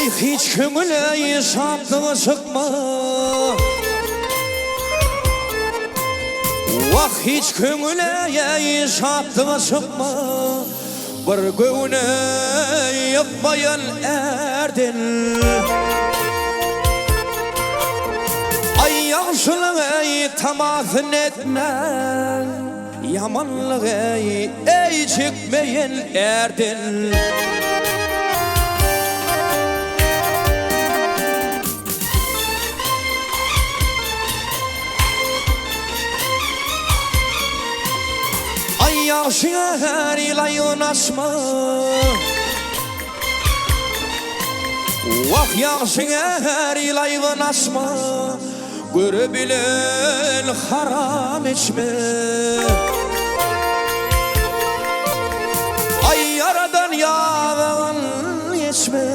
Ay hiç kömüle şadlığı çıkma. Vah hiç kömüle şadlığı çıkma. Bir göğüne yapmayan erdin. Ay yaxşılığı tamazın etme. Yamanlığı ey çekmeyen erdin. Ay yaxşıya her ilayın asma. Vah yaxşıya her ilayın asma. Görebilen haram içme. Ay yaradan yağdan geçme.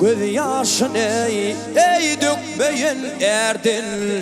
Göz yaşın ey dökmeyen erdin.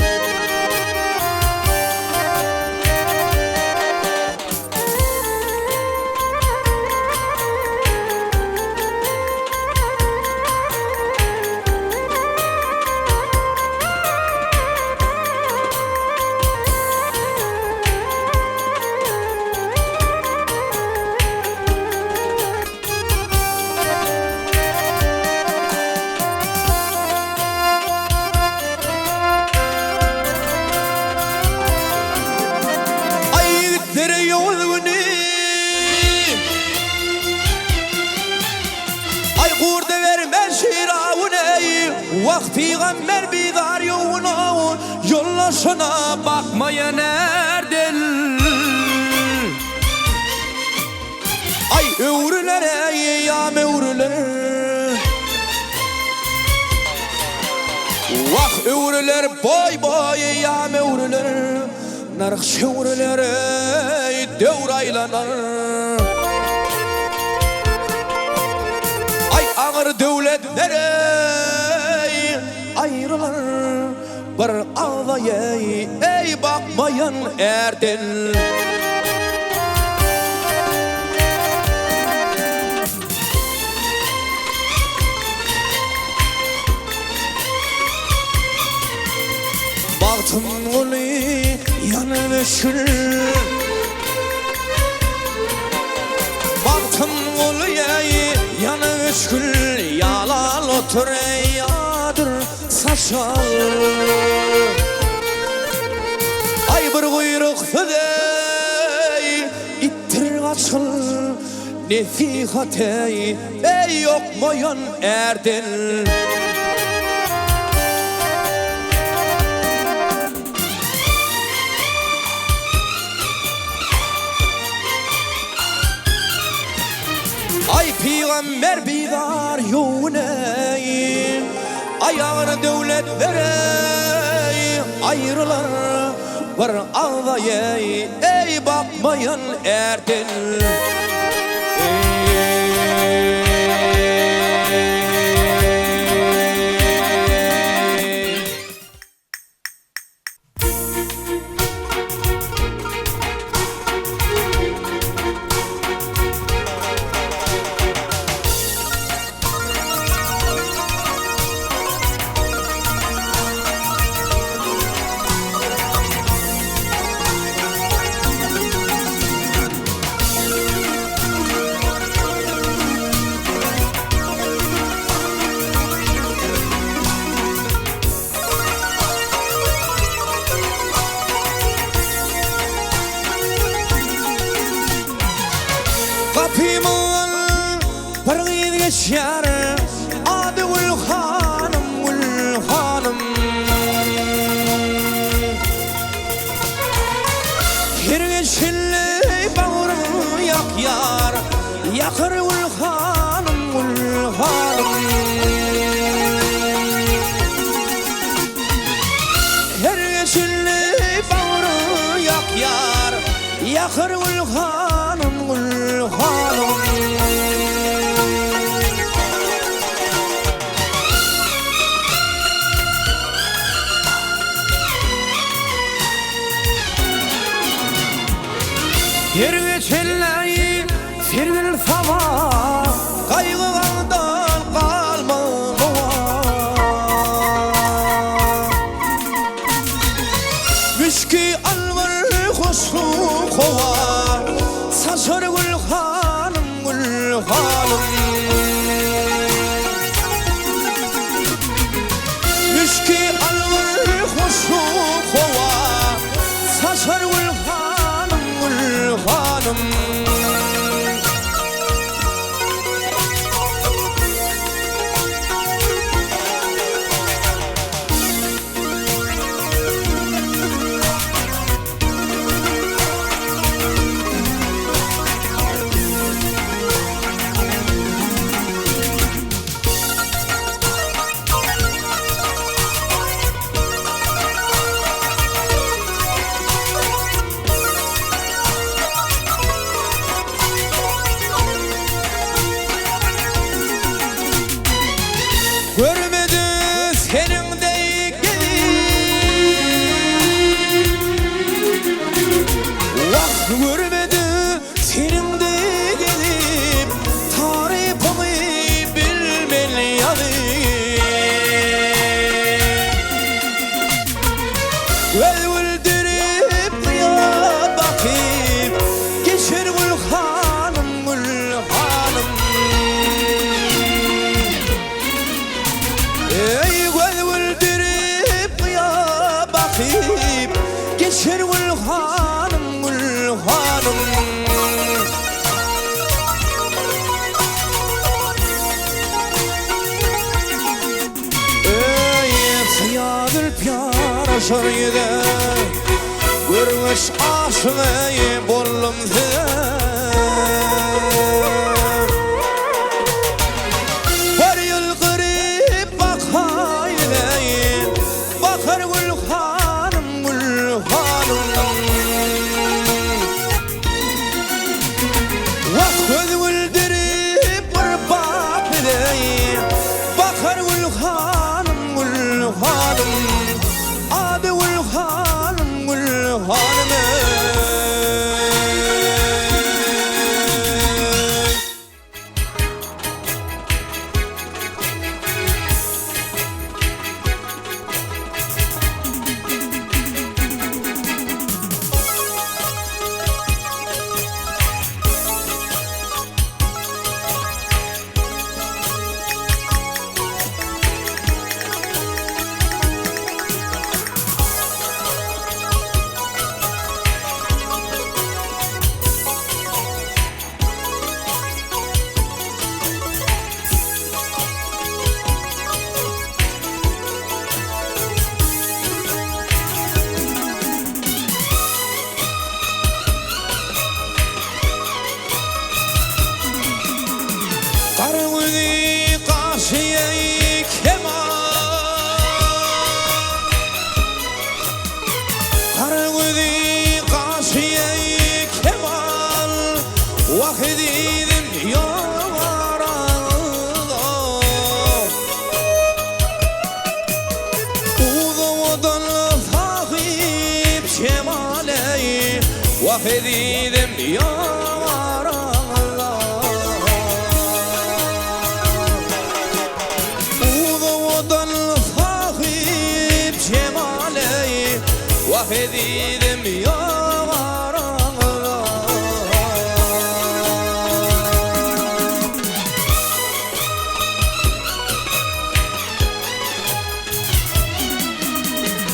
Vak peygamber bidar yoluna yollaşına bakmayan erdin. Ay övrülere ya mevrülere. Vak övrüler boy boy ya mevrülere. Narık şevrülere devraylanar. Ay ağır devletlere ayrılar bir ağlaya ey bakmayan erdin. Baktım onu yanı şül. Baktım onu yanı şül. Yalan otur yadır saçal. Ay bir kuyruk fedey ittir kaçıl. Nesihat ey yokmayan erdin. Ay peygamber bidar yoluna ayağını devletlere ayrılar var ağlaya ey bakmayan erdin. Kapımın parayı geçer adı Gül Hanım, Gül Hanım. Her geçinle bağrını yak yar, yakır Gül Hanım, Gül Hanım. Her geçinle bağrını yak yar, yakır Gül Hanım, Gül Hanım. Yer geçenleri serdirir sabah hanım. Ey göz güldürüp kıya bakıp geçer gül hanım, gül hanım. Yadır piyara şarıydı Görmüş aşığı bollum her yıl kırıp bakayım bakar gül hanım, gül hanım. Vak göz güldürüp bir bakayım bakar gül hanım, gül hanım. Adı gül hanım, gül hanım. Kargıdi karşıya keman Kargıdi karşıya keman Vahidim yavarada Uğudan sahip şemale Vahidim yavarada Vahedidim yavarana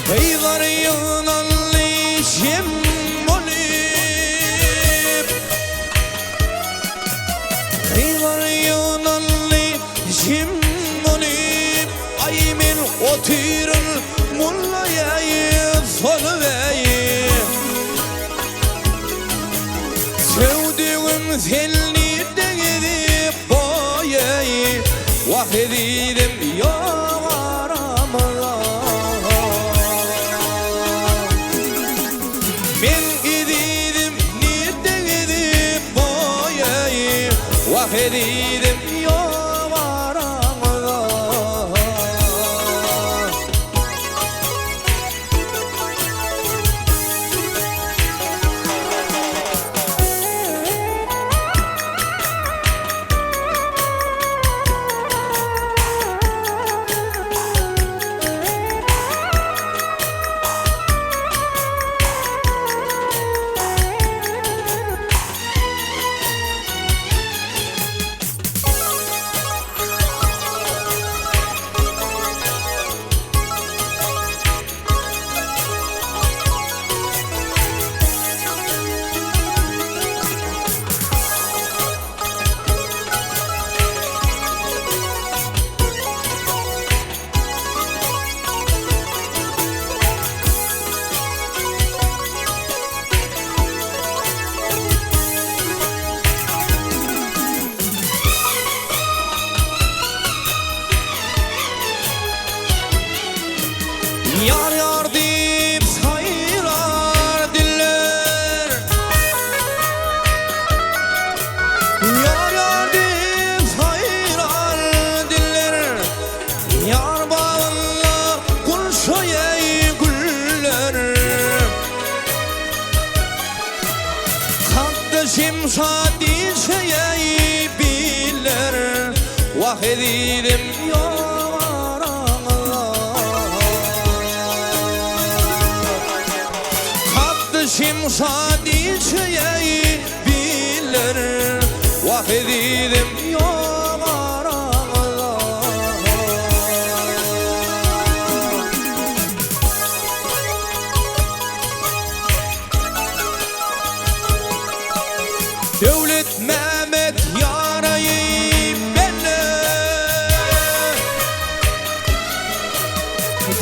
Heylar yığınanlı şemmonip Heylar yığınanlı şemmonip Aymin oturun mullayayı Solveyi Sevdiğim seni de gidip boyayı Vahidim yavarama Ben gididim nerede gidip boyayı Vahidim yavarama Yar yar deyip sayılar diller Yar yar deyip sayılar diller Yar bağınla kulşoyay güller Kardeşim şadi şeyey biller Vahidim Şimşadi şeyi bilir vah edidim yok aramızda. Devlet Mehmet yarayı benle,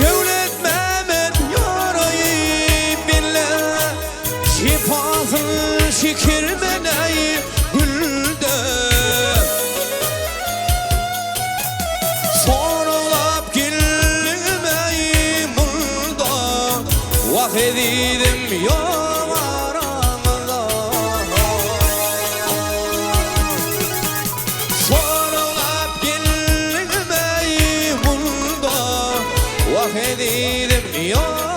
Devlet Mehmet yarayı benle, şifasını şikir meleği gülde. Sorulap gelmeyi burada, vah edidim yok aramızda. Sorulap gelmeyi burada, vah edidim yok